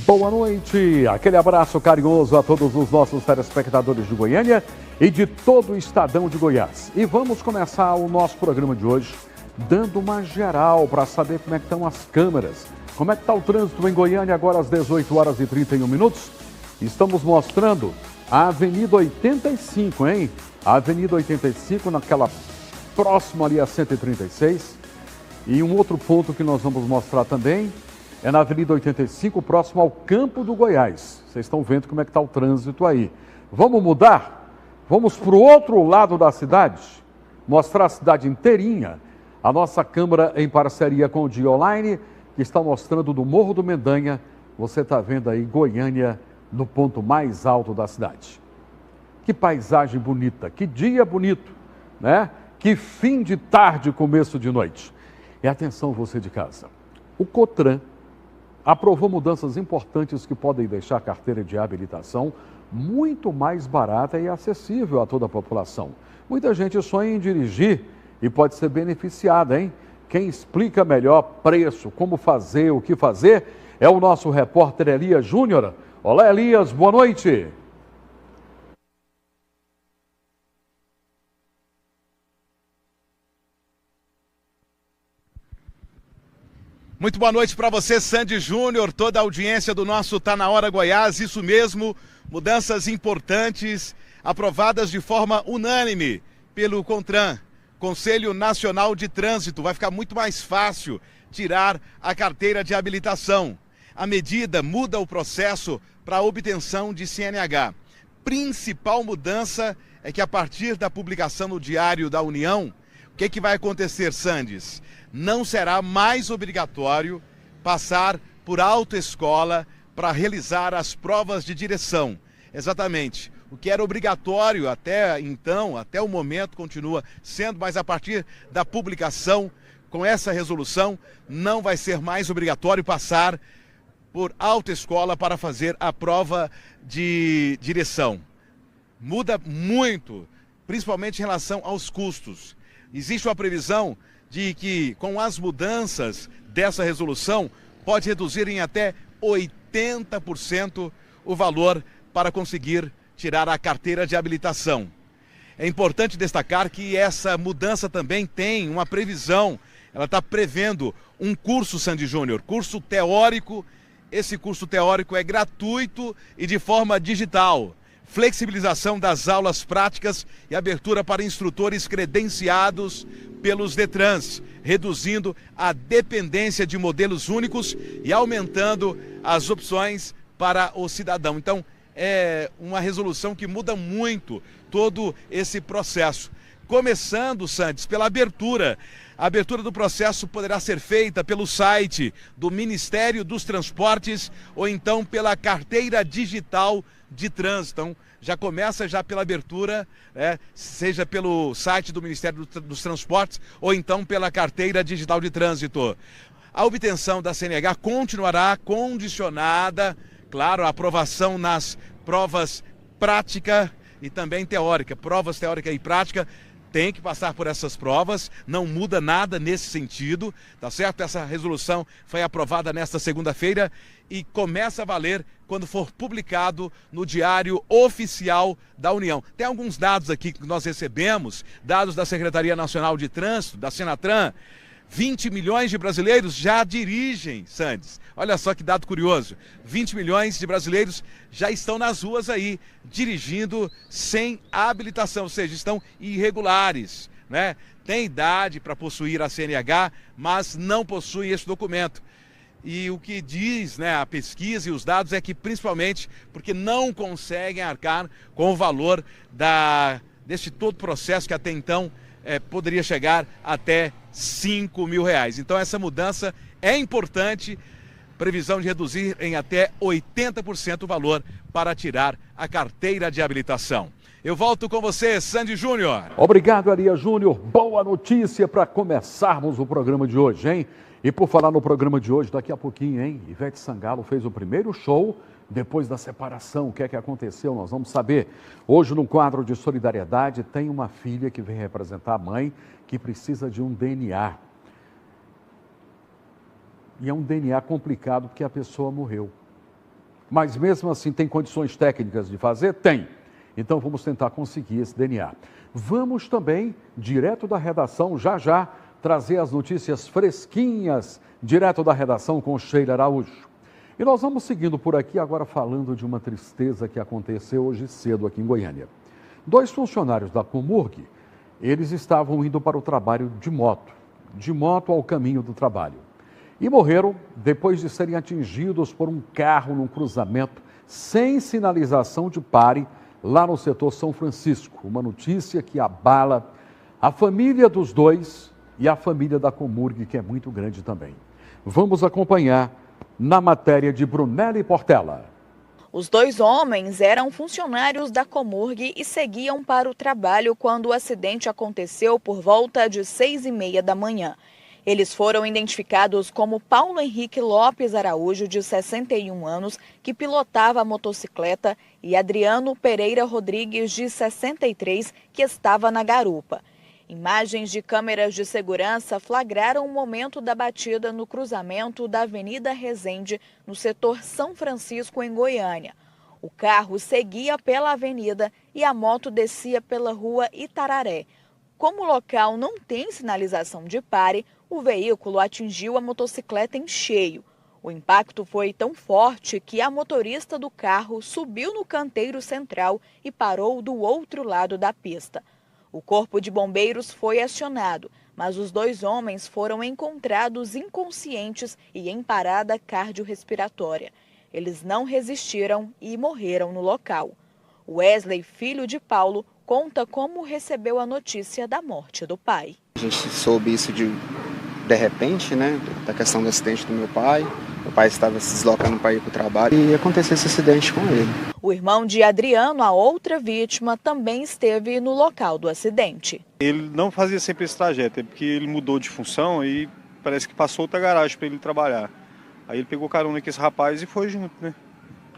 Boa noite, aquele abraço carinhoso a todos os nossos telespectadores de Goiânia e de todo o estadão de Goiás. E vamos começar o nosso programa de hoje dando uma geral para saber como é que estão as câmeras, como é que está o trânsito em Goiânia agora às 18 horas e 31 minutos. Estamos mostrando a Avenida 85, hein? A Avenida 85 naquela próxima ali a 136. E um outro ponto que nós vamos mostrar também é na Avenida 85, próximo ao Campo do Goiás. Vocês estão vendo como é que está o trânsito aí. Vamos mudar? Vamos para o outro lado da cidade, mostrar a cidade inteirinha. A nossa câmera em parceria com o Dia Online, que está mostrando do Morro do Mendanha. Você está vendo aí Goiânia no ponto mais alto da cidade. Que paisagem bonita, que dia bonito, né? Que fim de tarde, começo de noite. E atenção você de casa, o COTRAN aprovou mudanças importantes que podem deixar a carteira de habilitação muito mais barata e acessível a toda a população. Muita gente sonha em dirigir e pode ser beneficiada, hein? Quem explica melhor preço, como fazer, o que fazer, é o nosso repórter Elias Júnior. Olá, Elias, boa noite. Muito boa noite para você, Sandy Júnior, toda a audiência do nosso Tá Na Hora Goiás. Isso mesmo, mudanças importantes, aprovadas de forma unânime pelo CONTRAN, Conselho Nacional de Trânsito. Vai ficar muito mais fácil tirar a carteira de habilitação. A medida muda o processo para a obtenção de CNH. Principal mudança é que a partir da publicação no Diário da União, o que vai acontecer, Sandes? Não será mais obrigatório passar por autoescola para realizar as provas de direção. Exatamente. O que era obrigatório até então, até o momento, continua sendo, mas a partir da publicação, com essa resolução, não vai ser mais obrigatório passar por autoescola para fazer a prova de direção. Muda muito, principalmente em relação aos custos. Existe uma previsão de que, com as mudanças dessa resolução, pode reduzir em até 80% o valor para conseguir tirar a carteira de habilitação. É importante destacar que essa mudança também tem uma previsão. Ela está prevendo um curso, Sandy Júnior, curso teórico. Esse curso teórico é gratuito e de forma digital. Flexibilização das aulas práticas e abertura para instrutores credenciados pelos Detrans, reduzindo a dependência de modelos únicos e aumentando as opções para o cidadão. Então, é uma resolução que muda muito todo esse processo. Começando, Santos, pela abertura. A abertura do processo poderá ser feita pelo site do Ministério dos Transportes ou então pela carteira digital de trânsito. Então, já começa pela abertura, seja pelo site do Ministério dos Transportes ou então pela carteira digital de trânsito. A obtenção da CNH continuará condicionada, claro, à aprovação nas provas prática e também teórica. Provas teórica e prática tem que passar por essas provas, não muda nada nesse sentido, tá certo? Essa resolução foi aprovada nesta segunda-feira e começa a valer quando for publicado no Diário Oficial da União. Tem alguns dados aqui que nós recebemos, dados da Secretaria Nacional de Trânsito, da Senatran. 20 milhões de brasileiros já dirigem, Sandes. Olha só que dado curioso. 20 milhões de brasileiros já estão nas ruas aí, dirigindo sem habilitação, ou seja, estão irregulares, né? Tem idade para possuir a CNH, mas não possuem esse documento. E o que diz, né, a pesquisa e os dados é que principalmente porque não conseguem arcar com o valor desse todo processo que até então poderia chegar até R$5.000. Então essa mudança é importante, previsão de reduzir em até 80% o valor para tirar a carteira de habilitação. Eu volto com você, Sandy Júnior. Obrigado, Elias Júnior. Boa notícia para começarmos o programa de hoje, hein? E por falar no programa de hoje, daqui a pouquinho, hein? Ivete Sangalo fez o primeiro show depois da separação. O que é que aconteceu? Nós vamos saber. Hoje, no quadro de solidariedade, tem uma filha que vem representar a mãe que precisa de um DNA. E é um DNA complicado porque a pessoa morreu. Mas mesmo assim tem condições técnicas de fazer? Tem. Então vamos tentar conseguir esse DNA. Vamos também, direto da redação, já, trazer as notícias fresquinhas, direto da redação com Sheila Araújo. E nós vamos seguindo por aqui agora falando de uma tristeza que aconteceu hoje cedo aqui em Goiânia. 2 funcionários da Comurg, eles estavam indo para o trabalho de moto ao caminho do trabalho. E morreram depois de serem atingidos por um carro num cruzamento sem sinalização de pare lá no setor São Francisco. Uma notícia que abala a família dos dois e a família da Comurg, que é muito grande também. Vamos acompanhar na matéria de Brunelli Portela. Os 2 homens eram funcionários da Comurg e seguiam para o trabalho quando o acidente aconteceu por volta de 6h30 da manhã. Eles foram identificados como Paulo Henrique Lopes Araújo, de 61 anos, que pilotava a motocicleta, e Adriano Pereira Rodrigues, de 63, que estava na garupa. Imagens de câmeras de segurança flagraram o momento da batida no cruzamento da Avenida Resende, no setor São Francisco, em Goiânia. O carro seguia pela avenida e a moto descia pela rua Itararé. Como o local não tem sinalização de pare, o veículo atingiu a motocicleta em cheio. O impacto foi tão forte que a motorista do carro subiu no canteiro central e parou do outro lado da pista. O corpo de bombeiros foi acionado, mas os 2 homens foram encontrados inconscientes e em parada cardiorrespiratória. Eles não resistiram e morreram no local. Wesley, filho de Paulo, conta como recebeu a notícia da morte do pai. A gente soube isso de repente, né, da questão do acidente do meu pai. Meu pai estava se deslocando para ir para o trabalho e aconteceu esse acidente com ele. O irmão de Adriano, a outra vítima, também esteve no local do acidente. Ele não fazia sempre esse trajeto, é porque ele mudou de função e parece que passou outra garagem para ele trabalhar. Aí ele pegou carona com esse rapaz e foi junto, né?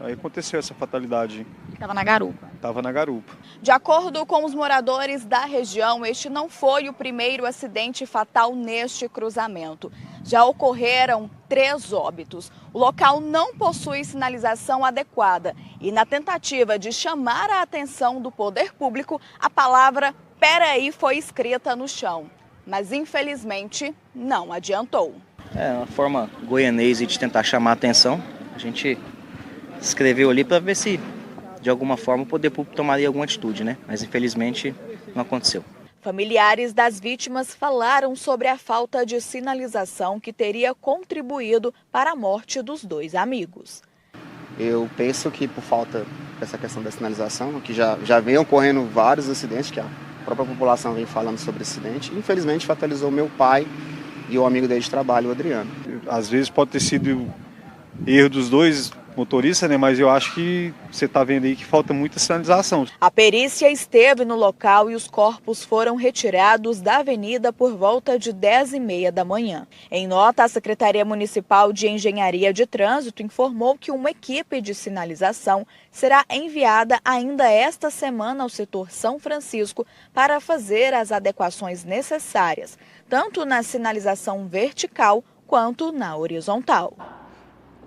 Aí aconteceu essa fatalidade. Estava na garupa. Estava na garupa. De acordo com os moradores da região, este não foi o primeiro acidente fatal neste cruzamento. Já ocorreram 3 óbitos. O local não possui sinalização adequada e, na tentativa de chamar a atenção do poder público, a palavra "peraí" foi escrita no chão. Mas, infelizmente, não adiantou. É uma forma goianese de tentar chamar a atenção. A gente escreveu ali para ver se, de alguma forma, o poder público tomaria alguma atitude, né? Mas, infelizmente, não aconteceu. Familiares das vítimas falaram sobre a falta de sinalização que teria contribuído para a morte dos 2 amigos. Eu penso que por falta dessa questão da sinalização, que já vem ocorrendo vários acidentes, que a própria população vem falando sobre esse acidente, infelizmente fatalizou meu pai e o amigo dele de trabalho, o Adriano. Às vezes pode ter sido erro dos 2 motoristas, né? Mas eu acho que você está vendo aí que falta muita sinalização. A perícia esteve no local e os corpos foram retirados da avenida por volta de 10h30 da manhã. Em nota, a Secretaria Municipal de Engenharia de Trânsito informou que uma equipe de sinalização será enviada ainda esta semana ao setor São Francisco para fazer as adequações necessárias, tanto na sinalização vertical quanto na horizontal.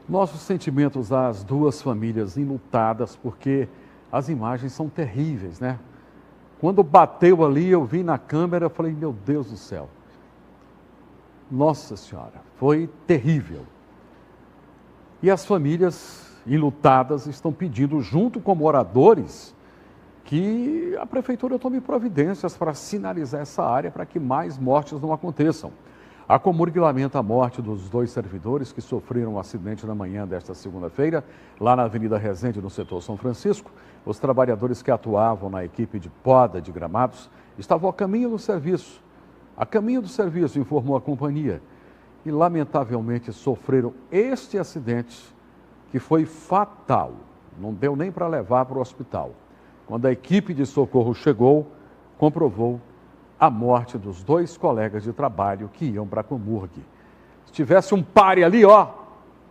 Nossos sentimentos às 2 famílias enlutadas, porque as imagens são terríveis, né? Quando bateu ali, eu vi na câmera, falei, meu Deus do céu. Nossa Senhora, foi terrível. E as famílias enlutadas estão pedindo, junto com moradores, que a prefeitura tome providências para sinalizar essa área para que mais mortes não aconteçam. A Comurg lamenta a morte dos 2 servidores que sofreram um acidente na manhã desta segunda-feira, lá na Avenida Resende, no setor São Francisco. Os trabalhadores que atuavam na equipe de poda de gramados estavam a caminho do serviço. A caminho do serviço, informou a companhia. E, lamentavelmente, sofreram este acidente, que foi fatal. Não deu nem para levar para o hospital. Quando a equipe de socorro chegou, comprovou a morte dos 2 colegas de trabalho que iam para a Comurg. Se tivesse um pare ali,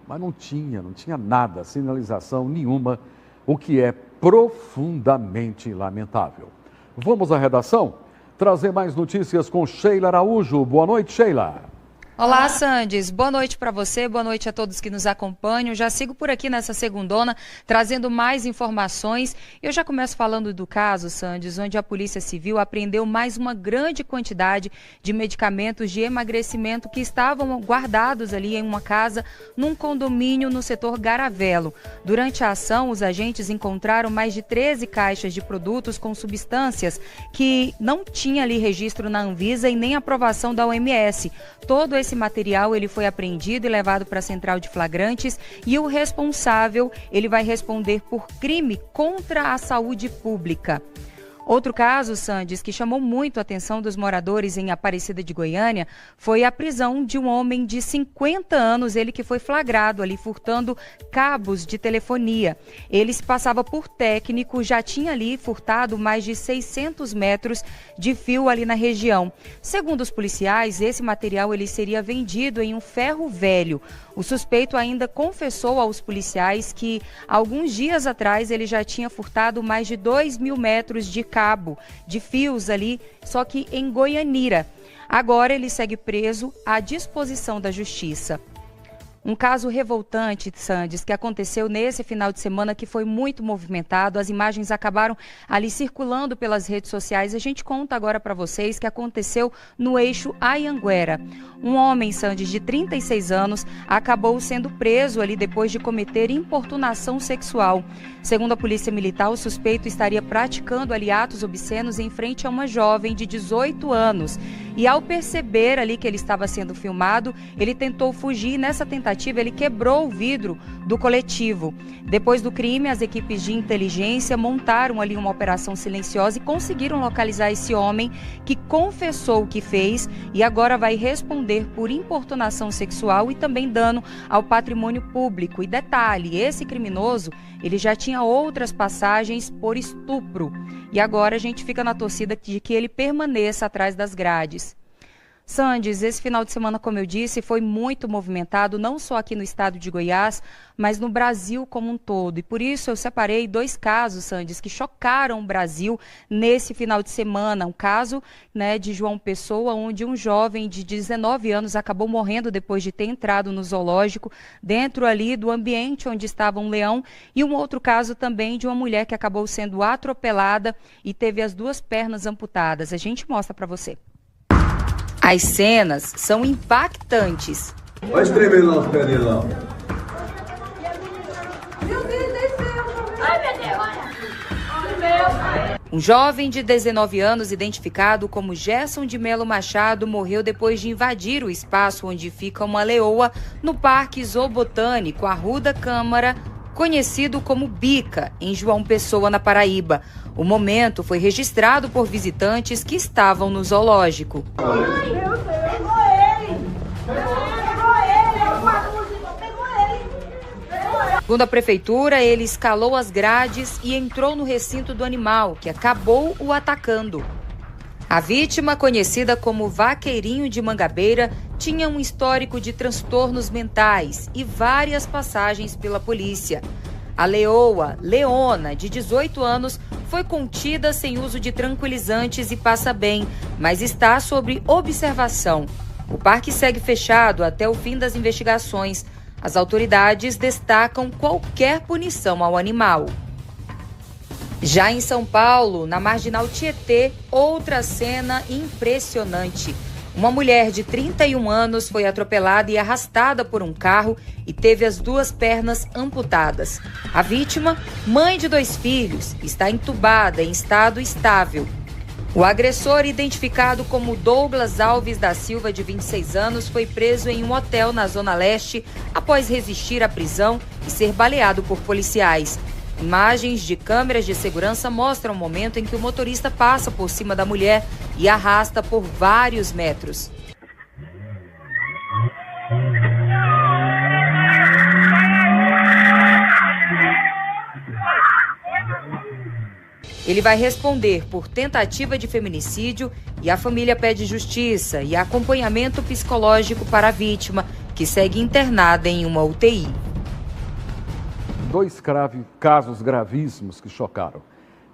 mas não tinha nada, sinalização nenhuma, o que é profundamente lamentável. Vamos à redação? Trazer mais notícias com Sheila Araújo. Boa noite, Sheila. Olá, Sandes. Boa noite para você, boa noite a todos que nos acompanham. Já sigo por aqui nessa segundona, trazendo mais informações. Eu já começo falando do caso, Sandes, onde a Polícia Civil apreendeu mais uma grande quantidade de medicamentos de emagrecimento que estavam guardados ali em uma casa, num condomínio no setor Garavelo. Durante a ação, os agentes encontraram mais de 13 caixas de produtos com substâncias que não tinha ali registro na Anvisa e nem aprovação da OMS. Todo esse material ele foi apreendido e levado para a central de flagrantes e o responsável ele vai responder por crime contra a saúde pública. Outro caso, Sandes, que chamou muito a atenção dos moradores em Aparecida de Goiânia, foi a prisão de um homem de 50 anos, ele que foi flagrado ali furtando cabos de telefonia. Ele se passava por técnico, já tinha ali furtado mais de 600 metros de fio ali na região. Segundo os policiais, esse material ele seria vendido em um ferro velho. O suspeito ainda confessou aos policiais que, alguns dias atrás, ele já tinha furtado mais de 2.000 metros de cabo, de fios ali, só que em Goianira. Agora ele segue preso à disposição da Justiça. Um caso revoltante, Sandes, que aconteceu nesse final de semana, que foi muito movimentado. As imagens acabaram ali circulando pelas redes sociais. A gente conta agora para vocês que aconteceu no eixo Anhanguera. Um homem, Sandes, de 36 anos, acabou sendo preso ali depois de cometer importunação sexual. Segundo a Polícia Militar, o suspeito estaria praticando ali atos obscenos em frente a uma jovem de 18 anos. E ao perceber ali que ele estava sendo filmado, ele tentou fugir. Nessa tentativa, ele quebrou o vidro do coletivo. Depois do crime, as equipes de inteligência montaram ali uma operação silenciosa e conseguiram localizar esse homem que confessou o que fez e agora vai responder por importunação sexual e também dano ao patrimônio público. E detalhe, esse criminoso, ele já tinha outras passagens por estupro. E agora a gente fica na torcida de que ele permaneça atrás das grades. Sandes, esse final de semana, como eu disse, foi muito movimentado, não só aqui no estado de Goiás, mas no Brasil como um todo. E por isso eu separei 2 casos, Sandes, que chocaram o Brasil nesse final de semana. Um caso, de João Pessoa, onde um jovem de 19 anos acabou morrendo depois de ter entrado no zoológico, dentro ali do ambiente onde estava um leão. E um outro caso também de uma mulher que acabou sendo atropelada e teve as 2 pernas amputadas. A gente mostra para você. As cenas são impactantes. Vai escrever lá os pés dele lá. Um jovem de 19 anos, identificado como Gerson de Melo Machado, morreu depois de invadir o espaço onde fica uma leoa no Parque Zoobotânico Arruda Câmara, conhecido como Bica, em João Pessoa, na Paraíba. O momento foi registrado por visitantes que estavam no zoológico. Segundo a prefeitura, ele escalou as grades e entrou no recinto do animal, que acabou o atacando. A vítima, conhecida como Vaqueirinho de Mangabeira, tinha um histórico de transtornos mentais e várias passagens pela polícia. A leoa, Leona, de 18 anos, foi contida sem uso de tranquilizantes e passa bem, mas está sob observação. O parque segue fechado até o fim das investigações. As autoridades destacam qualquer punição ao animal. Já em São Paulo, na Marginal Tietê, outra cena impressionante. Uma mulher de 31 anos foi atropelada e arrastada por um carro e teve as 2 pernas amputadas. A vítima, mãe de 2 filhos, está entubada em estado estável. O agressor, identificado como Douglas Alves da Silva, de 26 anos, foi preso em um hotel na Zona Leste após resistir à prisão e ser baleado por policiais. Imagens de câmeras de segurança mostram o momento em que o motorista passa por cima da mulher e arrasta por vários metros. Ele vai responder por tentativa de feminicídio e a família pede justiça e acompanhamento psicológico para a vítima, que segue internada em uma UTI. 2 casos gravíssimos que chocaram.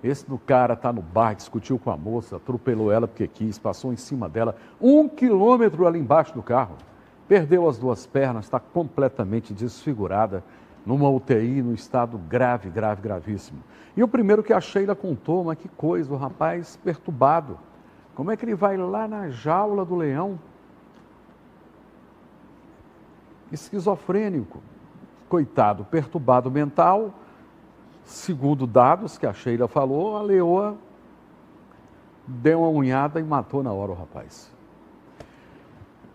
Esse do cara tá no bar, discutiu com a moça, atropelou ela porque quis, passou em cima dela, 1 quilômetro ali embaixo do carro. perdeu as 2 pernas, está completamente desfigurada, numa UTI, no estado grave, gravíssimo. E o primeiro que a Sheila contou, mas que coisa, o rapaz perturbado. Como é que ele vai lá na jaula do leão? Esquizofrênico, coitado, perturbado mental. Segundo dados que a Sheila falou, a leoa deu uma unhada e matou na hora o rapaz.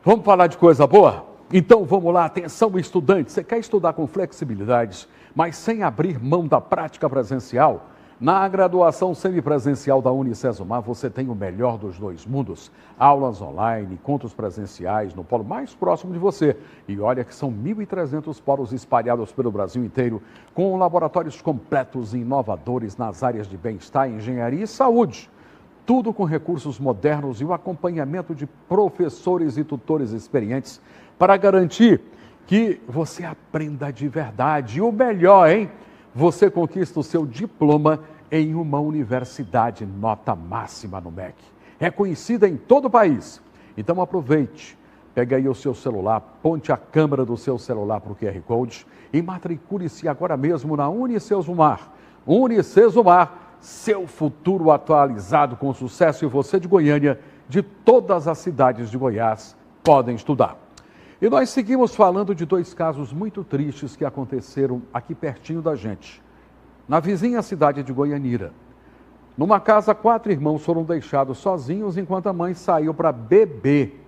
Vamos falar de coisa boa? Então vamos lá, atenção estudante, você quer estudar com flexibilidade, mas sem abrir mão da prática presencial? Na graduação semipresencial da Unicesumar, você tem o melhor dos 2 mundos. Aulas online, encontros presenciais no polo mais próximo de você. E olha que são 1.300 polos espalhados pelo Brasil inteiro, com laboratórios completos e inovadores nas áreas de bem-estar, engenharia e saúde. Tudo com recursos modernos e o acompanhamento de professores e tutores experientes para garantir que você aprenda de verdade. E o melhor, hein? Você conquista o seu diploma em uma universidade nota máxima no MEC, reconhecida em todo o país. Então aproveite, pega aí o seu celular, ponte a câmera do seu celular para o QR Code e matricule-se agora mesmo na Unicesumar. Unicesumar, seu futuro atualizado com sucesso, e você de Goiânia, de todas as cidades de Goiás, podem estudar. E nós seguimos falando de 2 casos muito tristes que aconteceram aqui pertinho da gente, na vizinha cidade de Goianira. Numa casa, 4 irmãos foram deixados sozinhos enquanto a mãe saiu para beber.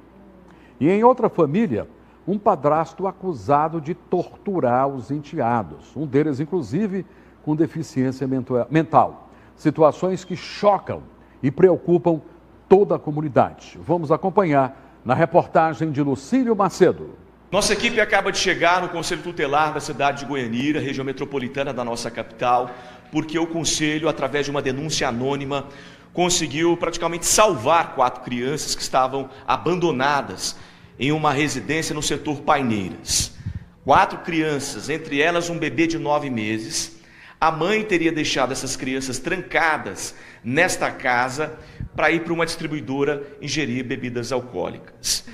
E em outra família, um padrasto acusado de torturar os enteados, um deles, inclusive, com deficiência mental. Situações que chocam e preocupam toda a comunidade. Vamos acompanhar na reportagem de Lucílio Macedo. Nossa equipe acaba de chegar no Conselho Tutelar da cidade de Goianira, região metropolitana da nossa capital, porque o Conselho, através de uma denúncia anônima, conseguiu praticamente salvar 4 crianças que estavam abandonadas em uma residência no setor Paineiras. 4 crianças, entre elas um bebê de 9 meses. A mãe teria deixado essas crianças trancadas nesta casa para ir para uma distribuidora ingerir bebidas alcoólicas.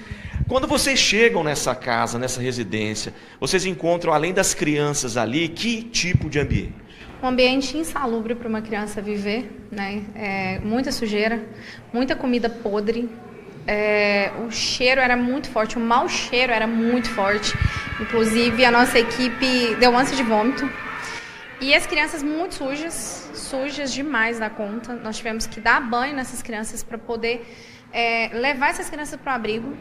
Quando vocês chegam nessa casa, nessa residência, vocês encontram, além das crianças ali, que tipo de ambiente? Um ambiente insalubre para uma criança viver, né? Muita sujeira, muita comida podre, o cheiro era muito forte, o mau cheiro era muito forte. Inclusive, a nossa equipe deu ânsia de vômito. E as crianças muito sujas demais da conta. Nós tivemos que dar banho nessas crianças para poder levar essas crianças para o abrigo.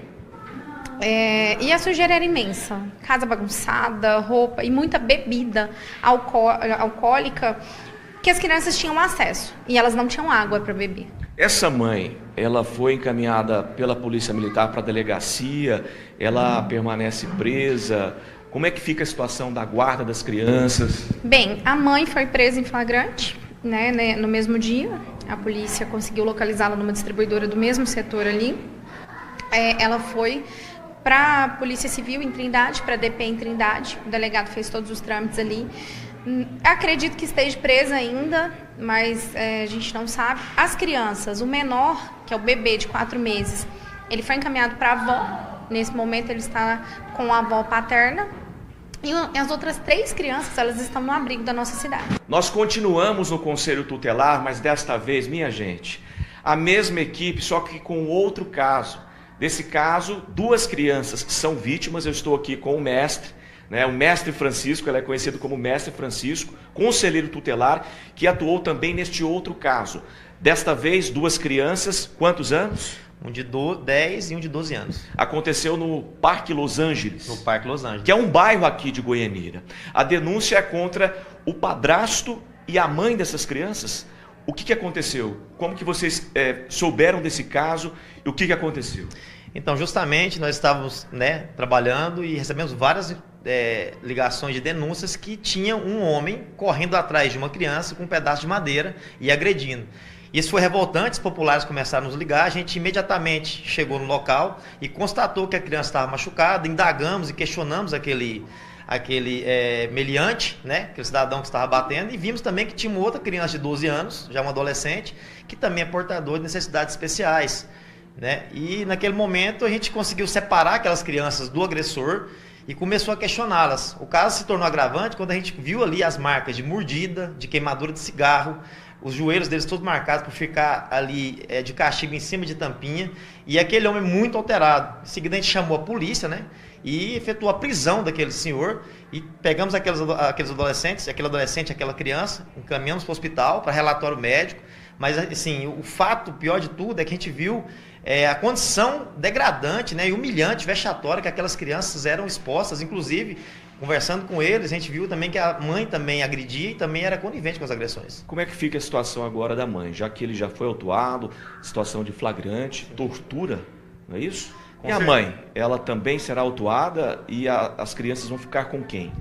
E a sujeira era imensa. Casa bagunçada, roupa e muita bebida alcoólica que as crianças tinham acesso. E elas não tinham água para beber. Essa mãe, ela foi encaminhada pela Polícia Militar para a delegacia, ela permanece presa. Como é que fica a situação da guarda das crianças? Bem, a mãe foi presa em flagrante, né, no mesmo dia. A polícia conseguiu localizá-la numa distribuidora do mesmo setor ali. Ela foi para a Polícia Civil em Trindade, para a DP em Trindade. O delegado fez todos os trâmites ali. Acredito que esteja presa ainda, mas a gente não sabe. As crianças, o menor, que é o bebê de 4 meses, ele foi encaminhado para a avó. Nesse momento ele está com a avó paterna. E as outras 3 crianças, elas estão no abrigo da nossa cidade. Nós continuamos no Conselho Tutelar, mas desta vez, minha gente, a mesma equipe, só que com outro caso. Nesse caso, 2 crianças são vítimas. Eu estou aqui com o mestre, né, o mestre Francisco, ele é conhecido como mestre Francisco, conselheiro tutelar, que atuou também neste outro caso. Desta vez, 2 crianças, quantos anos? Um de 10 e um de 12 anos. Aconteceu no Parque Los Angeles. No Parque Los Angeles. Que é um bairro aqui de Goianira. A denúncia é contra o padrasto e a mãe dessas crianças. O que aconteceu? Como que vocês souberam desse caso e o que aconteceu? Então, justamente, nós estávamos trabalhando e recebemos várias ligações de denúncias que tinha um homem correndo atrás de uma criança com um pedaço de madeira e agredindo. Isso foi revoltante, os populares começaram a nos ligar, a gente imediatamente chegou no local e constatou que a criança estava machucada, indagamos e questionamos aquele meliante, né, aquele cidadão que estava batendo, e vimos também que tinha uma outra criança de 12 anos, já uma adolescente, que também é portador de necessidades especiais. né? E naquele momento a gente conseguiu separar aquelas crianças do agressor e começou a questioná-las. O caso se tornou agravante quando a gente viu ali as marcas de mordida, de queimadura de cigarro, os joelhos deles todos marcados por ficar ali de castigo em cima de tampinha, e aquele homem muito alterado. Em seguida a gente chamou a polícia, né? E efetuou a prisão daquele senhor, e pegamos aqueles adolescentes, aquele adolescente, aquela criança, encaminhamos para o hospital, para relatório médico, mas assim, o fato, pior de tudo, é que a gente viu a condição degradante, né, e humilhante, vexatória que aquelas crianças eram expostas. Inclusive, conversando com eles, a gente viu também que a mãe também agredia e também era conivente com as agressões. Como é que fica a situação agora da mãe, já que ele já foi autuado, situação de flagrante, tortura, não é isso? E a mãe, ela também será autuada e as crianças vão ficar com quem?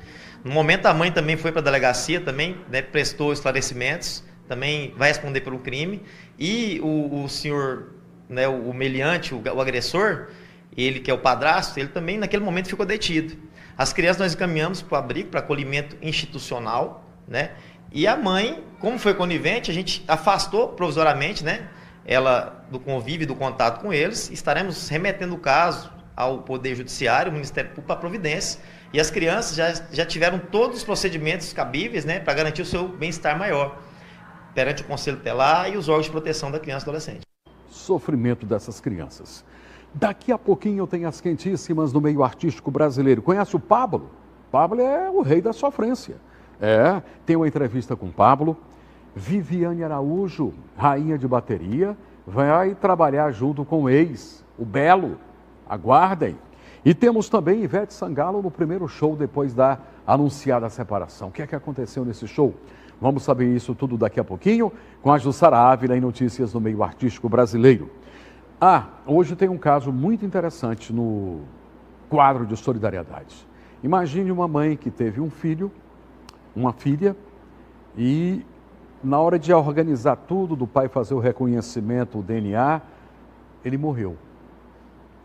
No momento a mãe também foi para a delegacia, também, né, prestou esclarecimentos, também vai responder pelo crime, e o senhor, né, o meliante, o agressor, ele que é o padrasto, ele também naquele momento ficou detido. As crianças nós encaminhamos para o abrigo, para acolhimento institucional, né? E a mãe, como foi conivente, a gente afastou provisoriamente, né, ela do convívio, do contato com eles. Estaremos remetendo o caso ao Poder Judiciário, ao Ministério Público, para providência. E as crianças já tiveram todos os procedimentos cabíveis, né, para garantir o seu bem-estar maior perante o Conselho Tutelar e os órgãos de proteção da criança e adolescente. Sofrimento dessas crianças. Daqui a pouquinho tem as quentíssimas no meio artístico brasileiro. Conhece o Pablo? Pablo é o rei da sofrência. Tem uma entrevista com o Pablo. Viviane Araújo, rainha de bateria, vai trabalhar junto com o ex, o Belo. Aguardem. E temos também Ivete Sangalo no primeiro show depois da anunciada separação. O que é que aconteceu nesse show? Vamos saber isso tudo daqui a pouquinho com a Jussara Ávila em Notícias no Meio Artístico Brasileiro. Hoje tem um caso muito interessante no quadro de solidariedade. Imagine uma mãe que teve um filho, uma filha, e na hora de organizar tudo, do pai fazer o reconhecimento, o DNA, ele morreu.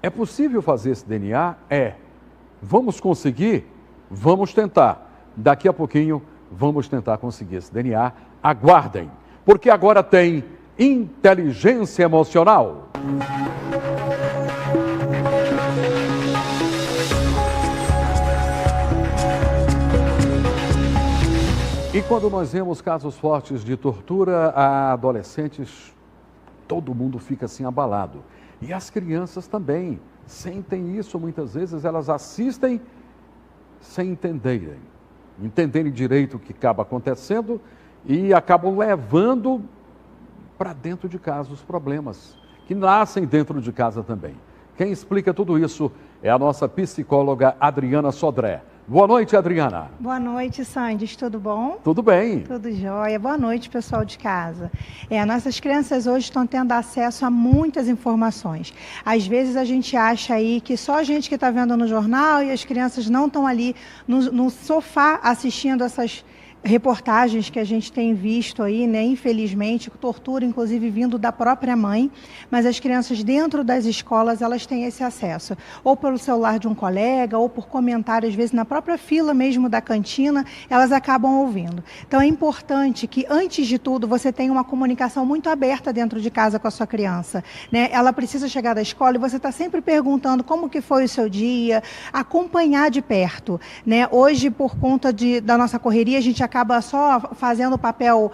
É possível fazer esse DNA? Vamos conseguir? Vamos tentar. Daqui a pouquinho vamos tentar conseguir esse DNA. Aguardem, porque agora tem inteligência emocional. E quando nós vemos casos fortes de tortura a adolescentes, todo mundo fica assim abalado. E as crianças também sentem isso, muitas vezes elas assistem sem entenderem direito o que acaba acontecendo e acabam levando para dentro de casa os problemas, que nascem dentro de casa também. Quem explica tudo isso é a nossa psicóloga Adriana Sodré. Boa noite, Adriana. Boa noite, Sandy. Tudo bom? Tudo bem. Tudo jóia. Boa noite, pessoal de casa. Nossas crianças hoje estão tendo acesso a muitas informações. Às vezes a gente acha aí que só a gente que está vendo no jornal e as crianças não estão ali no sofá assistindo essas reportagens que a gente tem visto aí, né, infelizmente, tortura inclusive vindo da própria mãe, mas as crianças dentro das escolas, elas têm esse acesso, ou pelo celular de um colega, ou por comentários, às vezes na própria fila mesmo da cantina, elas acabam ouvindo. Então é importante que, antes de tudo, você tenha uma comunicação muito aberta dentro de casa com a sua criança, né? Ela precisa chegar da escola e você está sempre perguntando como que foi o seu dia, acompanhar de perto, né? Hoje, por conta da nossa correria, a gente acaba só fazendo o papel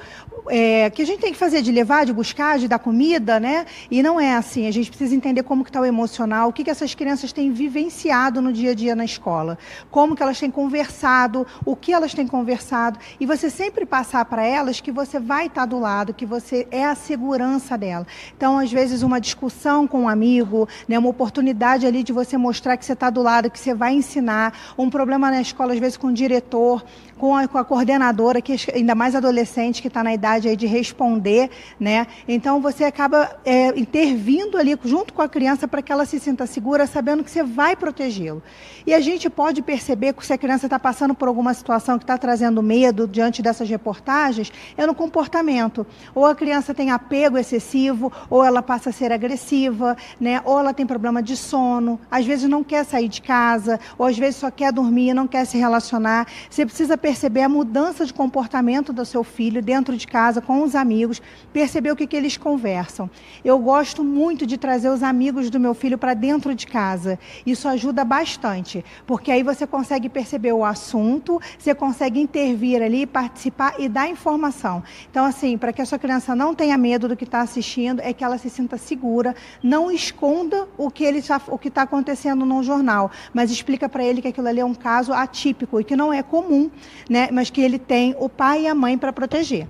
que a gente tem que fazer de levar, de buscar, de dar comida, né? E não é assim. A gente precisa entender como que está o emocional, o que essas crianças têm vivenciado no dia a dia na escola, como que elas têm conversado, o que elas têm conversado, e você sempre passar para elas que você vai estar do lado, que você é a segurança dela. Então, às vezes, uma discussão com um amigo, né? Uma oportunidade ali de você mostrar que você está do lado, que você vai ensinar, um problema na escola, às vezes, com o diretor, com a coordenadora, que ainda mais adolescente, que está na idade aí de responder, né? Então você acaba intervindo ali junto com a criança para que ela se sinta segura, sabendo que você vai protegê-lo. E a gente pode perceber que se a criança está passando por alguma situação que está trazendo medo diante dessas reportagens, é no comportamento. Ou a criança tem apego excessivo, ou ela passa a ser agressiva, né? Ou ela tem problema de sono, às vezes não quer sair de casa, ou às vezes só quer dormir, não quer se relacionar. Você precisa perceber a mudança de comportamento do seu filho dentro de casa, casa com os amigos, perceber o que eles conversam. Eu gosto muito de trazer os amigos do meu filho para dentro de casa. Isso ajuda bastante, porque aí você consegue perceber o assunto, você consegue intervir ali, participar e dar informação. Então, assim, para que a sua criança não tenha medo do que está assistindo, é que ela se sinta segura, não esconda o que está acontecendo no jornal, mas explica para ele que aquilo ali é um caso atípico e que não é comum, né? Mas que ele tem o pai e a mãe para proteger.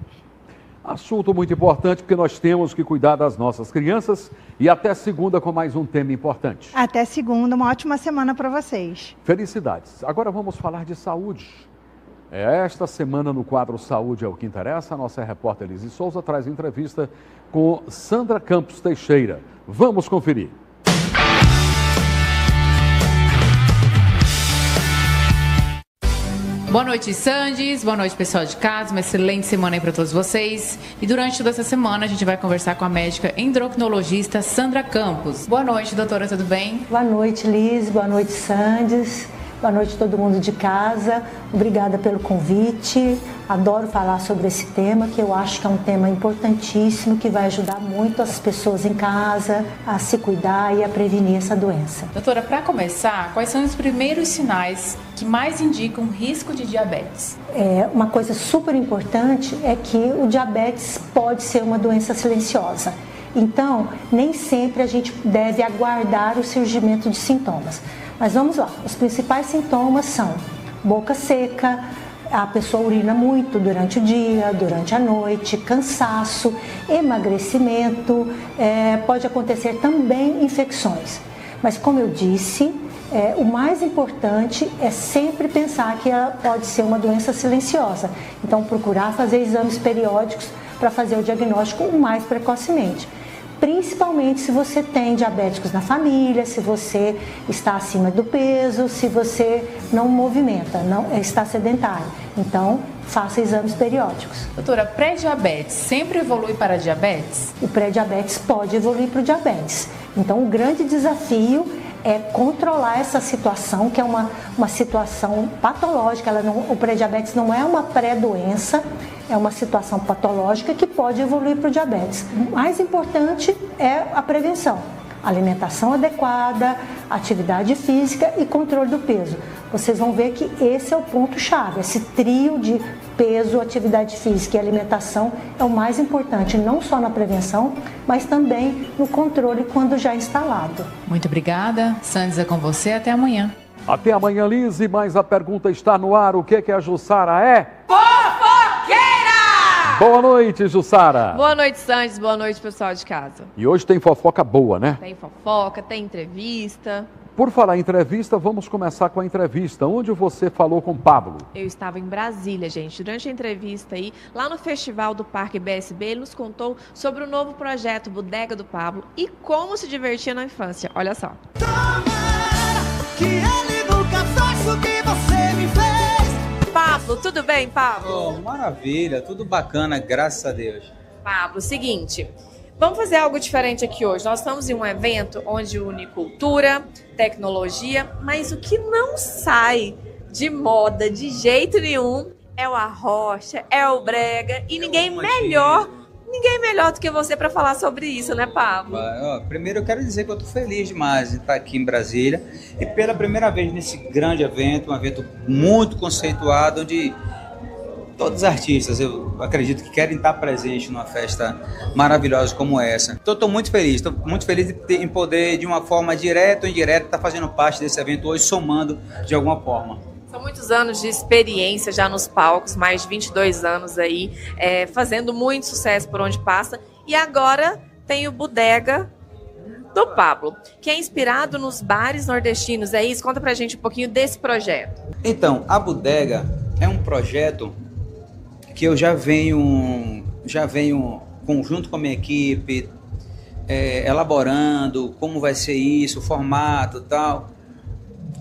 Assunto muito importante, porque nós temos que cuidar das nossas crianças. E até segunda com mais um tema importante. Até segunda, uma ótima semana para vocês. Felicidades. Agora vamos falar de saúde. Esta semana no quadro Saúde é o que interessa, a nossa repórter Elise Souza traz entrevista com Sandra Campos Teixeira. Vamos conferir. Boa noite, Sandys. Boa noite, pessoal de casa. Uma excelente semana aí para todos vocês. E durante toda essa semana a gente vai conversar com a médica endocrinologista Sandra Campos. Boa noite, doutora, tudo bem? Boa noite, Liz. Boa noite, Sandys. Boa noite todo mundo de casa. Obrigada pelo convite. Adoro falar sobre esse tema, que eu acho que é um tema importantíssimo, que vai ajudar muito as pessoas em casa a se cuidar e a prevenir essa doença. Doutora, para começar, quais são os primeiros sinais que mais indicam risco de diabetes? Uma coisa super importante é que o diabetes pode ser uma doença silenciosa. Então, nem sempre a gente deve aguardar o surgimento de sintomas. Mas vamos lá, os principais sintomas são boca seca, a pessoa urina muito durante o dia, durante a noite, cansaço, emagrecimento, pode acontecer também infecções. Mas como eu disse, o mais importante é sempre pensar que ela pode ser uma doença silenciosa. Então procurar fazer exames periódicos para fazer o diagnóstico o mais precocemente. Principalmente se você tem diabéticos na família, se você está acima do peso, se você não movimenta, não está sedentário. Então, faça exames periódicos. Doutora, pré-diabetes sempre evolui para diabetes? O pré-diabetes pode evoluir para o diabetes. Então, o grande desafio é controlar essa situação, que é uma situação patológica. O pré-diabetes não é uma pré-doença, é uma situação patológica que pode evoluir para o diabetes. O mais importante é a prevenção. Alimentação adequada, atividade física e controle do peso. Vocês vão ver que esse é o ponto-chave. Esse trio de peso, atividade física e alimentação é o mais importante, não só na prevenção, mas também no controle quando já instalado. Muito obrigada. Sandys, é com você. Até amanhã. Até amanhã, Liz. Mas a pergunta está no ar. O que a Jussara é? Boa noite, Jussara. Boa noite, Sandys. Boa noite, pessoal de casa. E hoje tem fofoca boa, né? Tem fofoca, tem entrevista. Por falar em entrevista, vamos começar com a entrevista. Onde você falou com Pablo? Eu estava em Brasília, gente. Durante a entrevista aí, lá no Festival do Parque BSB, ele nos contou sobre o novo projeto Bodega do Pablo e como se divertia na infância. Olha só. Que ele nunca faz o que você me fez. Pablo, tudo bem, Pablo? Oh, maravilha, tudo bacana, graças a Deus. Pablo, seguinte, vamos fazer algo diferente aqui hoje. Nós estamos em um evento onde une cultura, tecnologia, mas o que não sai de moda de jeito nenhum é o arrocha, é o brega e ninguém melhor do que você para falar sobre isso, né, Pablo? Primeiro eu quero dizer que eu estou feliz demais de estar aqui em Brasília e pela primeira vez nesse grande evento, um evento muito conceituado, onde todos os artistas, eu acredito que querem estar presentes numa festa maravilhosa como essa. Então estou muito feliz em poder, de uma forma direta ou indireta, estar fazendo parte desse evento hoje, somando de alguma forma. São muitos anos de experiência já nos palcos, mais de 22 anos aí, fazendo muito sucesso por onde passa. E agora tem o Bodega do Pablo, que é inspirado nos bares nordestinos. É isso? Conta pra gente um pouquinho desse projeto. Então, a Bodega é um projeto que eu já venho junto com a minha equipe, elaborando como vai ser isso, o formato e tal.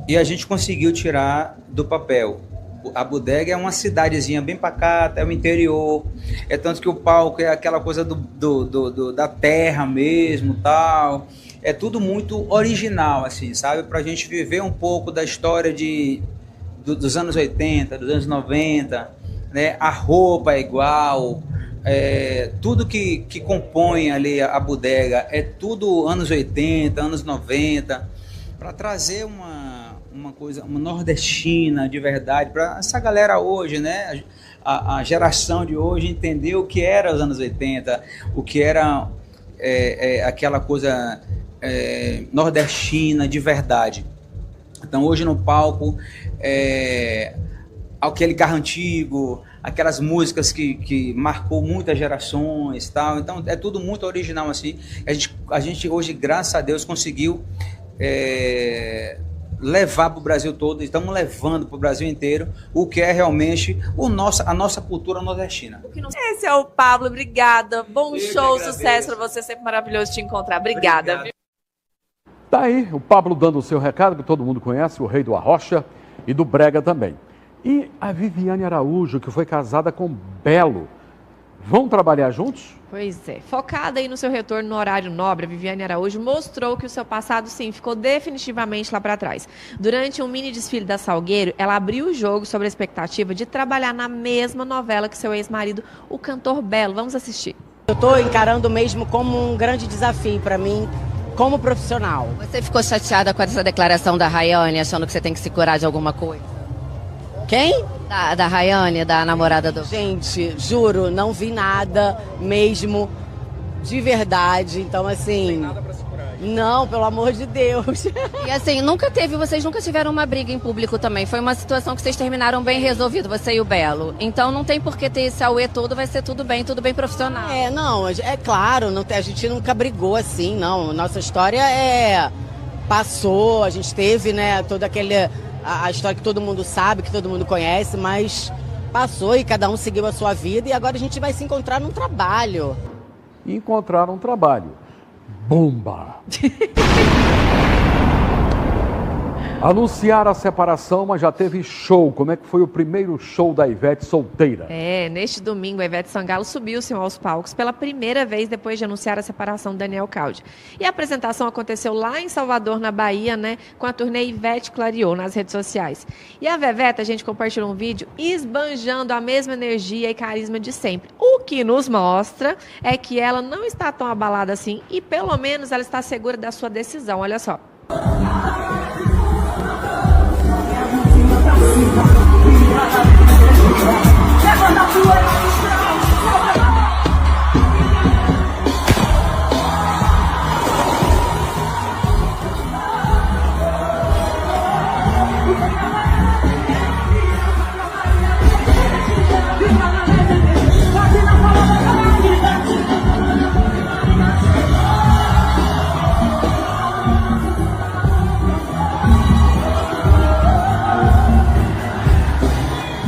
E a gente conseguiu tirar do papel. A Bodega é uma cidadezinha bem pacata, é o interior, é tanto que o palco é aquela coisa da terra mesmo, tal. É tudo muito original, assim, sabe? Pra gente viver um pouco da história dos anos 80, dos anos 90, né? A roupa é igual, tudo que compõe ali a bodega é tudo anos 80, anos 90, para trazer uma coisa, uma nordestina de verdade, para essa galera hoje, né? A geração de hoje entender o que era os anos 80, o que era aquela coisa nordestina de verdade. Então hoje no palco, aquele carro antigo, aquelas músicas que marcou muitas gerações, tal. Então é tudo muito original assim. A gente hoje, graças a Deus, conseguiu levar para o Brasil todo, estamos levando para o Brasil inteiro o que é realmente a nossa cultura nordestina. Esse é o Pablo, obrigada. Bom show, sucesso para você, sempre maravilhoso te encontrar. Obrigada. Tá aí o Pablo dando o seu recado, que todo mundo conhece, o rei do Arrocha e do Brega também. E a Viviane Araújo, que foi casada com Belo. Vão trabalhar juntos? Pois é. Focada aí no seu retorno no horário nobre, a Viviane Araújo mostrou que o seu passado, sim, ficou definitivamente lá para trás. Durante um mini desfile da Salgueiro, ela abriu o jogo sobre a expectativa de trabalhar na mesma novela que seu ex-marido, o cantor Belo. Vamos assistir. Eu estou encarando mesmo como um grande desafio para mim, como profissional. Você ficou chateada com essa declaração da Rayane, achando que você tem que se curar de alguma coisa? Quem? Da Rayane, da namorada do... Gente, juro, não vi nada mesmo, de verdade. Então, assim... Não tem nada pra se curar aí. Não, pelo amor de Deus. E assim, vocês nunca tiveram uma briga em público também. Foi uma situação que vocês terminaram bem resolvido, você e o Belo. Então não tem por que ter esse auê todo, vai ser tudo bem profissional. Não, é claro, a gente nunca brigou assim, não. Nossa história passou, a gente teve, né, toda a história que todo mundo sabe, que todo mundo conhece, mas passou e cada um seguiu a sua vida e agora a gente vai se encontrar num trabalho. Encontrar um trabalho. Bomba! Anunciar a separação, mas já teve show. Como é que foi o primeiro show da Ivete solteira? Neste domingo, a Ivete Sangalo subiu-se aos palcos pela primeira vez depois de anunciar a separação do Daniel Caldi. E a apresentação aconteceu lá em Salvador, na Bahia, né, com a turnê Ivete Clareou nas redes sociais. E a Veveta, a gente compartilhou um vídeo esbanjando a mesma energia e carisma de sempre. O que nos mostra é que ela não está tão abalada assim e, pelo menos, ela está segura da sua decisão. Olha só.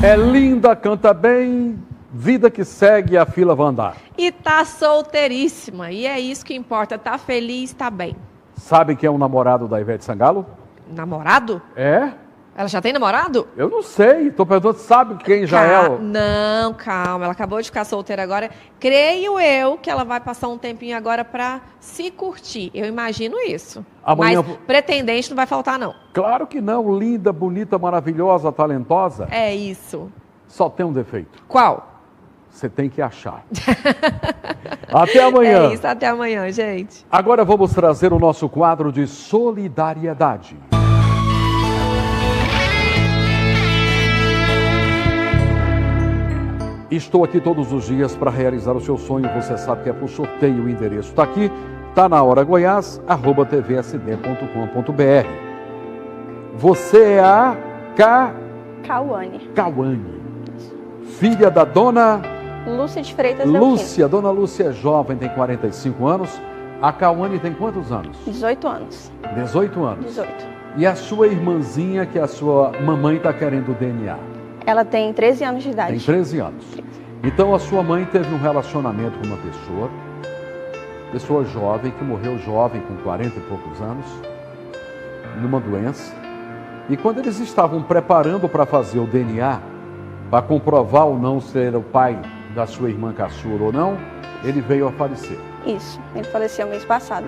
É linda, canta bem, vida que segue, a fila vai andar. E tá solteiríssima, e é isso que importa, tá feliz, tá bem. Sabe quem é o namorado da Ivete Sangalo? Namorado? É? Ela já tem namorado? Eu não sei, tô perguntando, sabe quem já é o... Não, calma, ela acabou de ficar solteira agora. Creio eu que ela vai passar um tempinho agora pra se curtir, eu imagino isso. Amanhã... Mas pretendente não vai faltar, não. Claro que não, linda, bonita, maravilhosa, talentosa. É isso. Só tem um defeito. Qual? Você tem que achar. Até amanhã. É isso, até amanhã, gente. Agora vamos trazer o nosso quadro de solidariedade. Estou aqui todos os dias para realizar o seu sonho. Você sabe que é por sorteio. O endereço está aqui. Está na hora Goiás, @tvsd.com.br. Você é a Cauane. Filha da dona Lúcia de Freitas Lúcia. Dona Lúcia é jovem, tem 45 anos. A Cauane tem quantos anos? 18 anos. 18 anos. 18. E a sua irmãzinha, que a sua mamãe está querendo o DNA? Ela tem 13 anos de idade. Tem 13 anos. Então a sua mãe teve um relacionamento com uma pessoa jovem, que morreu jovem, com 40 e poucos anos, numa doença. E quando eles estavam preparando para fazer o DNA, para comprovar ou não se era o pai da sua irmã caçula ou não, ele veio a falecer. Isso, ele faleceu mês passado.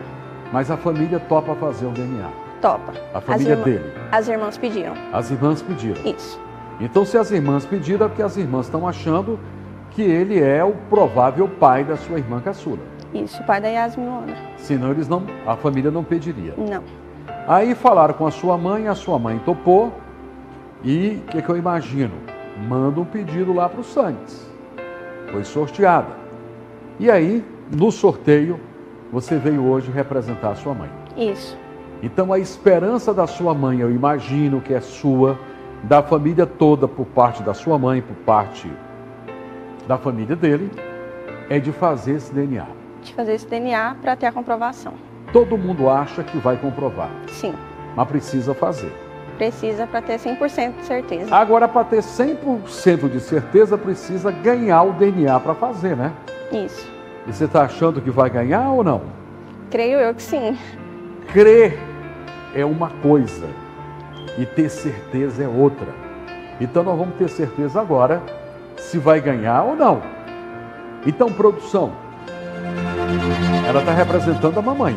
Mas a família topa fazer o DNA. Topa. A família dele. As irmãs pediram. As irmãs pediram. Isso. Então, se as irmãs pediram, é porque as irmãs estão achando que ele é o provável pai da sua irmã caçula. Isso, o pai da Yasmiona. Senão a família não pediria. Não. Aí falaram com a sua mãe topou e o que eu imagino? Manda um pedido lá para o Sandes. Foi sorteada. E aí, no sorteio, você veio hoje representar a sua mãe. Isso. Então a esperança da sua mãe, eu imagino que é sua, da família toda, por parte da sua mãe, por parte da família dele, é de fazer esse DNA. De fazer esse DNA para ter a comprovação. Todo mundo acha que vai comprovar. Sim. Mas precisa fazer. Precisa para ter 100% de certeza. Agora, para ter 100% de certeza, precisa ganhar o DNA para fazer, né? Isso. E você está achando que vai ganhar ou não? Creio eu que sim. Crer é uma coisa e ter certeza é outra. Então nós vamos ter certeza agora se vai ganhar ou não. Então, produção, ela está representando a mamãe.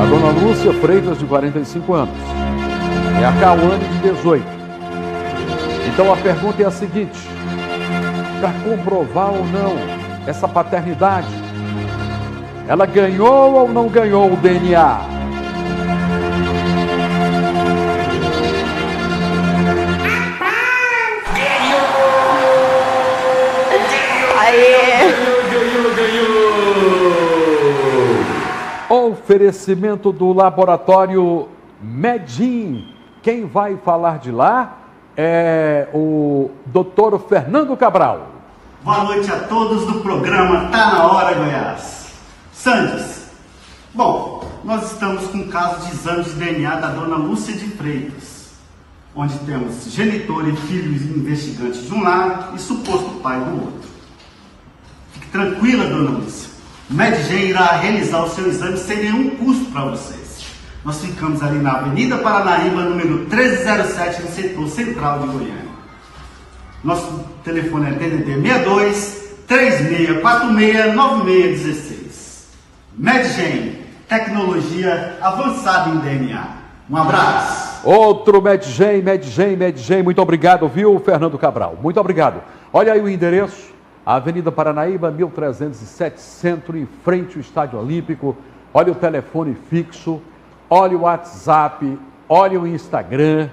A dona Lúcia Freitas, de 45 anos. É a Cauane, de 18. Então a pergunta é a seguinte: para comprovar ou não essa paternidade, ela ganhou ou não ganhou o DNA? Oferecimento do laboratório Medin. Quem vai falar de lá é o Dr. Fernando Cabral. Boa noite a todos do programa Tá na Hora Goiás. Sandes, bom, nós estamos com um caso de exame de DNA da dona Lúcia de Freitas, onde temos genitor e filho investigante de um lado e suposto pai do outro. Fique tranquila, dona Lúcia. O Medgen irá realizar o seu exame sem nenhum custo para vocês. Nós ficamos ali na Avenida Paranaíba, número 1307, no setor central de Goiânia. Nosso telefone é DDD 62 3646 9616. Medgen, tecnologia avançada em DNA. Um abraço. Outro Medgen, muito obrigado, viu, Fernando Cabral? Muito obrigado. Olha aí o endereço. Avenida Paranaíba, 1307, centro, em frente ao Estádio Olímpico. Olha o telefone fixo, olha o WhatsApp, olha o Instagram,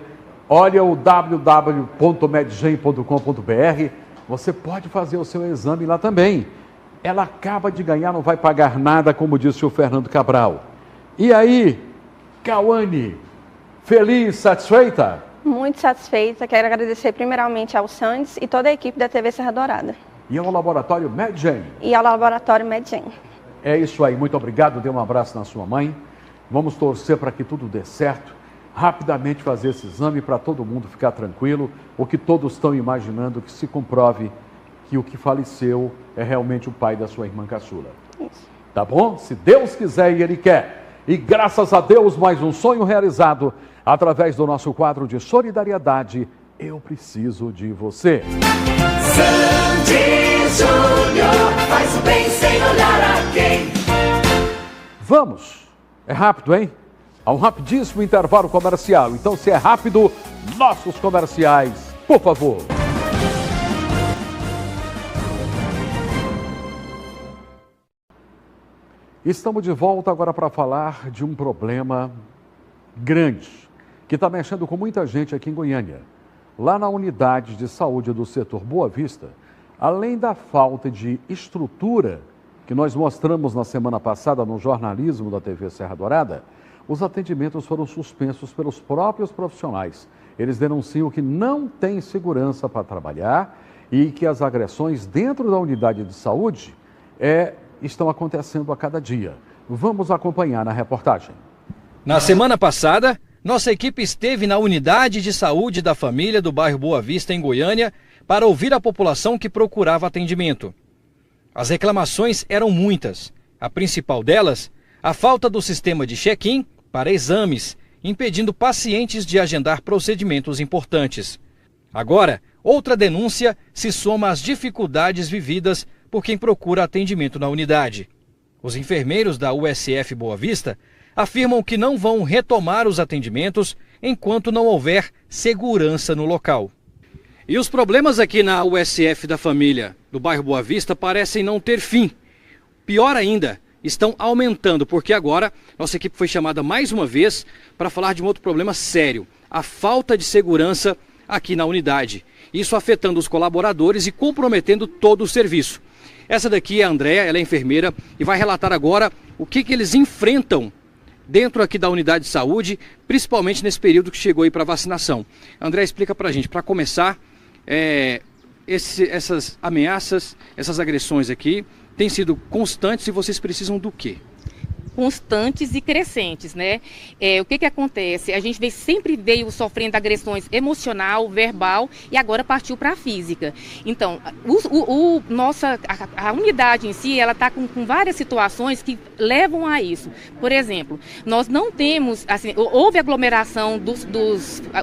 olha o www.medgen.com.br. Você pode fazer o seu exame lá também. Ela acaba de ganhar, não vai pagar nada, como disse o Fernando Cabral. E aí, Cauane, feliz, satisfeita? Muito satisfeita. Quero agradecer primeiramente ao Sandes e toda a equipe da TV Serra Dourada. E ao laboratório Medgen. E ao laboratório Medgen. É isso aí, muito obrigado, dê um abraço na sua mãe. Vamos torcer para que tudo dê certo. Rapidamente fazer esse exame para todo mundo ficar tranquilo. O que todos estão imaginando, que se comprove que o que faleceu é realmente o pai da sua irmã caçula. Isso. Tá bom? Se Deus quiser e Ele quer. E graças a Deus, mais um sonho realizado através do nosso quadro de solidariedade. Eu preciso de você. Sandy Júnior faz o bem sem olhar a quem. Vamos! É rápido, hein? Há um rapidíssimo intervalo comercial. Então, se é rápido, nossos comerciais, por favor. Estamos de volta agora para falar de um problema grande, que está mexendo com muita gente aqui em Goiânia. Lá na unidade de saúde do setor Boa Vista, além da falta de estrutura que nós mostramos na semana passada no jornalismo da TV Serra Dourada, os atendimentos foram suspensos pelos próprios profissionais. Eles denunciam que não tem segurança para trabalhar e que as agressões dentro da unidade de saúde estão acontecendo a cada dia. Vamos acompanhar na reportagem. Na semana passada, nossa equipe esteve na unidade de saúde da família do bairro Boa Vista, em Goiânia, para ouvir a população que procurava atendimento. As reclamações eram muitas. A principal delas, a falta do sistema de check-in para exames, impedindo pacientes de agendar procedimentos importantes. Agora, outra denúncia se soma às dificuldades vividas por quem procura atendimento na unidade. Os enfermeiros da USF Boa Vista afirmam que não vão retomar os atendimentos enquanto não houver segurança no local. E os problemas aqui na USF da Família, do bairro Boa Vista, parecem não ter fim. Pior ainda, estão aumentando, porque agora nossa equipe foi chamada mais uma vez para falar de um outro problema sério, a falta de segurança aqui na unidade. Isso afetando os colaboradores e comprometendo todo o serviço. Essa daqui é a Andréa, ela é enfermeira e vai relatar agora o que eles enfrentam dentro aqui da unidade de saúde, principalmente nesse período que chegou aí para vacinação. Andréa, explica para a gente, para começar, essas ameaças, essas agressões aqui, têm sido constantes e vocês precisam do quê? Constantes e crescentes, né? O que que acontece? A gente sempre veio sofrendo agressões emocional, verbal e agora partiu para a física. Então, a unidade em si, ela está com várias situações que levam a isso. Por exemplo, nós não temos, assim, houve aglomeração dos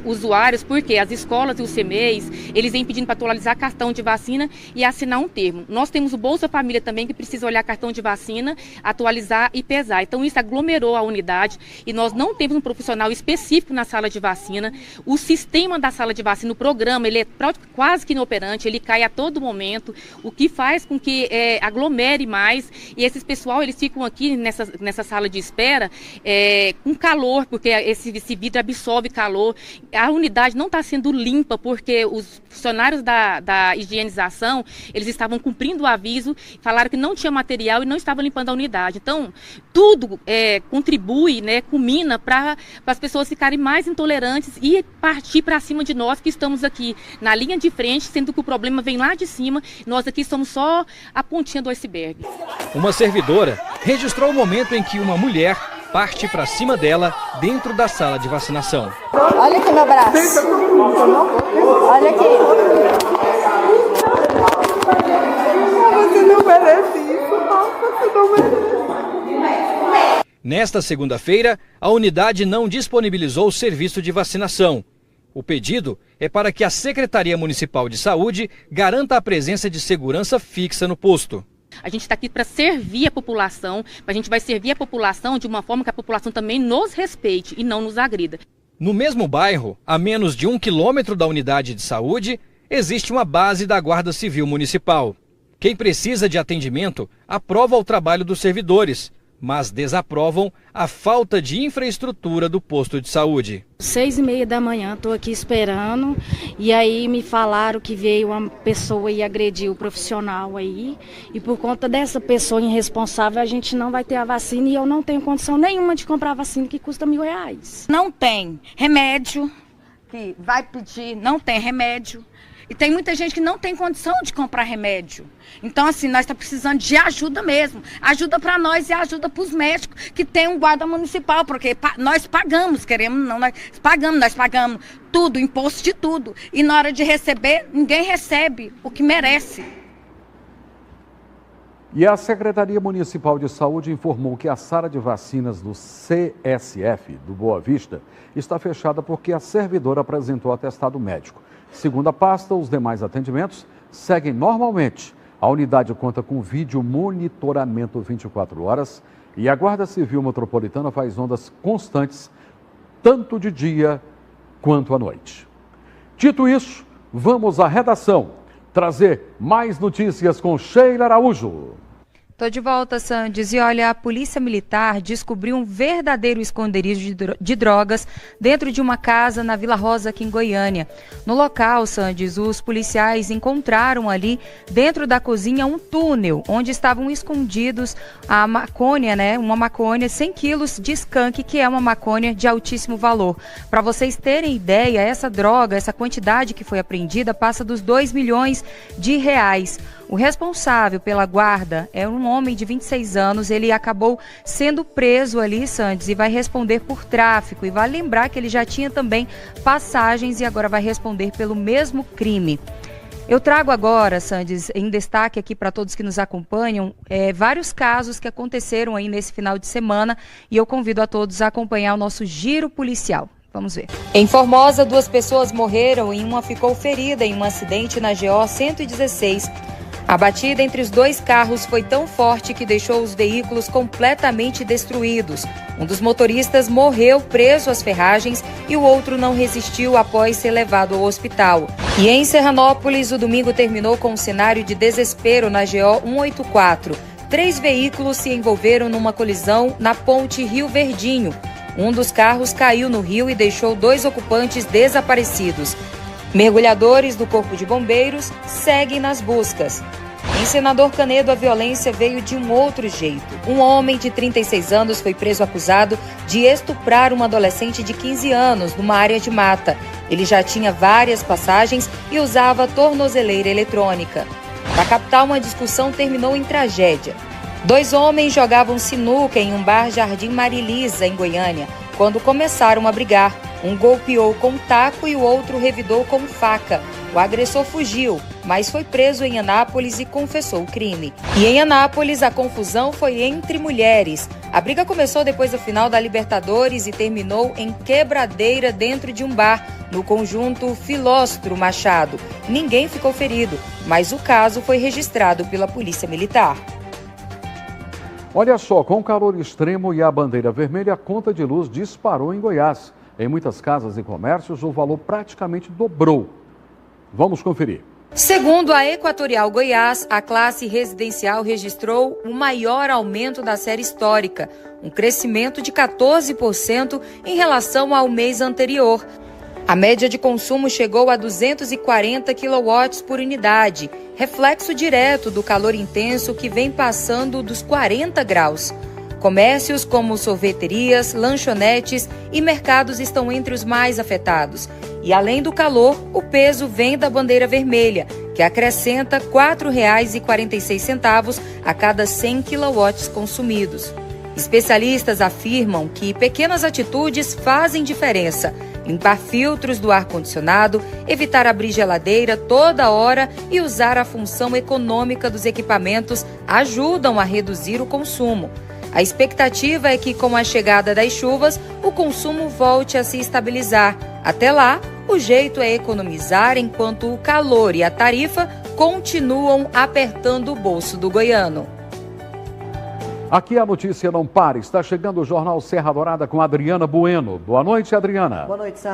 usuários porque as escolas e os CMEs, eles vêm pedindo para atualizar cartão de vacina e assinar um termo. Nós temos o Bolsa Família também que precisa olhar cartão de vacina, atualizar e pesar. Então isso aglomerou a unidade e nós não temos um profissional específico na sala de vacina. O sistema da sala de vacina, o programa, ele é quase que inoperante, ele cai a todo momento, o que faz com que aglomere mais e esses pessoal, eles ficam aqui nessa sala de espera com calor, porque esse vidro absorve calor. A unidade não está sendo limpa porque os funcionários da higienização, eles estavam cumprindo o aviso, falaram que não tinha material e não estavam limpando a unidade. Então, tudo contribui, né, culmina para as pessoas ficarem mais intolerantes e partir para cima de nós que estamos aqui na linha de frente, sendo que o problema vem lá de cima, nós aqui somos só a pontinha do iceberg. Uma servidora registrou o momento em que uma mulher parte para cima dela dentro da sala de vacinação. Olha aqui meu braço. Olha aqui. Você não merece isso, você não merece. Nesta segunda-feira, a unidade não disponibilizou o serviço de vacinação. O pedido é para que a Secretaria Municipal de Saúde garanta a presença de segurança fixa no posto. A gente está aqui para servir a população, a gente vai servir a população de uma forma que a população também nos respeite e não nos agrida. No mesmo bairro, a menos de 1 quilômetro da unidade de saúde, existe uma base da Guarda Civil Municipal. Quem precisa de atendimento aprova o trabalho dos servidores, mas desaprovam a falta de infraestrutura do posto de saúde. 6h30 da manhã, estou aqui esperando, e aí me falaram que veio uma pessoa e agrediu o profissional aí, e por conta dessa pessoa irresponsável a gente não vai ter a vacina e eu não tenho condição nenhuma de comprar a vacina que custa R$1.000. Não tem remédio, que vai pedir, não tem remédio. E tem muita gente que não tem condição de comprar remédio. Então, assim, nós estamos precisando de ajuda mesmo. Ajuda para nós e ajuda para os médicos que tem um guarda municipal, porque nós pagamos, queremos não, nós pagamos tudo, imposto de tudo. E na hora de receber, ninguém recebe o que merece. E a Secretaria Municipal de Saúde informou que a sala de vacinas do CSF, do Boa Vista, está fechada porque a servidora apresentou atestado médico. Segundo a pasta, os demais atendimentos seguem normalmente. A unidade conta com vídeo monitoramento 24 horas e a Guarda Civil Metropolitana faz rondas constantes, tanto de dia quanto à noite. Dito isso, vamos à redação trazer mais notícias com Sheila Araújo. Tô de volta, Sandes. E olha, a Polícia Militar descobriu um verdadeiro esconderijo de drogas dentro de uma casa na Vila Rosa, aqui em Goiânia. No local, Sandes, os policiais encontraram ali, dentro da cozinha, um túnel onde estavam escondidos a maconha, né? Uma maconha, 100 quilos de skunk, que é uma maconha de altíssimo valor. Para vocês terem ideia, essa droga, essa quantidade que foi apreendida, passa dos R$2 milhões. O responsável pela guarda é um homem de 26 anos, ele acabou sendo preso ali, Sandes, e vai responder por tráfico. E vale lembrar que ele já tinha também passagens e agora vai responder pelo mesmo crime. Eu trago agora, Sandes, em destaque aqui para todos que nos acompanham, vários casos que aconteceram aí nesse final de semana e eu convido a todos a acompanhar o nosso giro policial. Vamos ver. Em Formosa, 2 pessoas morreram e uma ficou ferida em um acidente na GO 116. A batida entre os 2 carros foi tão forte que deixou os veículos completamente destruídos. Um dos motoristas morreu preso às ferragens e o outro não resistiu após ser levado ao hospital. E em Serranópolis, o domingo terminou com um cenário de desespero na GO 184. 3 veículos se envolveram numa colisão na ponte Rio Verdinho. Um dos carros caiu no rio e deixou 2 ocupantes desaparecidos. Mergulhadores do Corpo de Bombeiros seguem nas buscas. Em Senador Canedo, a violência veio de um outro jeito. Um homem de 36 anos foi preso acusado de estuprar uma adolescente de 15 anos numa área de mata. Ele já tinha várias passagens e usava tornozeleira eletrônica. Na capital, uma discussão terminou em tragédia. 2 homens jogavam sinuca em um bar Jardim Marilisa, em Goiânia, quando começaram a brigar. Um golpeou com taco e o outro revidou com faca. O agressor fugiu, mas foi preso em Anápolis e confessou o crime. E em Anápolis, a confusão foi entre mulheres. A briga começou depois do final da Libertadores e terminou em quebradeira dentro de um bar, no conjunto Filóstro Machado. Ninguém ficou ferido, mas o caso foi registrado pela Polícia Militar. Olha só, com o calor extremo e a bandeira vermelha, a conta de luz disparou em Goiás. Em muitas casas e comércios, o valor praticamente dobrou. Vamos conferir. Segundo a Equatorial Goiás, a classe residencial registrou o maior aumento da série histórica, um crescimento de 14% em relação ao mês anterior. A média de consumo chegou a 240 kW por unidade, reflexo direto do calor intenso que vem passando dos 40 graus. Comércios como sorveterias, lanchonetes e mercados estão entre os mais afetados. E além do calor, o peso vem da bandeira vermelha, que acrescenta R$ 4,46 a cada 100 kW consumidos. Especialistas afirmam que pequenas atitudes fazem diferença. Limpar filtros do ar-condicionado, evitar abrir geladeira toda hora e usar a função econômica dos equipamentos ajudam a reduzir o consumo. A expectativa é que, com a chegada das chuvas, o consumo volte a se estabilizar. Até lá, o jeito é economizar enquanto o calor e a tarifa continuam apertando o bolso do goiano. Aqui a notícia não para. Está chegando o Jornal Serra Dourada com Adriana Bueno. Boa noite, Adriana. Boa noite, Sam.